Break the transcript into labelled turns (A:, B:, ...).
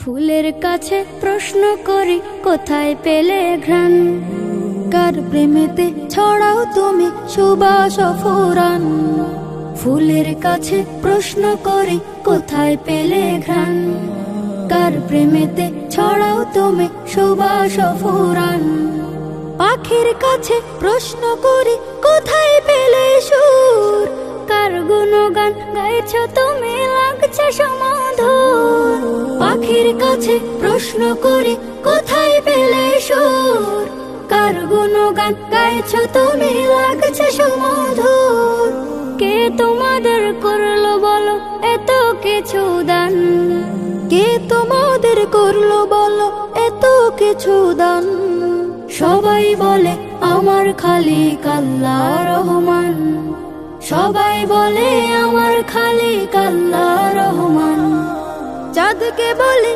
A: ফুলের কাছে প্রশ্ন করি কোথায় পেলে ঘ্রাণ, কার প্রেমেতে ছড়াও তুমি সুবাস ফুরান। ফুলের কাছে প্রশ্ন করি কোথায় পেলে ঘ্রাণ, কার প্রেমেতে ছড়াও তুমি সুবাস ফুরান। পাখির কাছে প্রশ্ন করি কোথায় পেলে সুর, কার গুণগান গাইছো তুমি লাগছে সমাধুর। পাখির কাছে প্রশ্ন করি কোথায় পেলে সুর, কার গুণগান গাইছো তুমি লাগছে সমাধুর। কে তোমাদের করলো বলো এত কিছু দান, কে তোমাদের করলো বলো এত কিছু দান। সবাই বলে আমার খালিক আল্লাহ রহমান, সবাই বলে আমার খালিক আল্লাহ রহমান। চাঁদকে বলে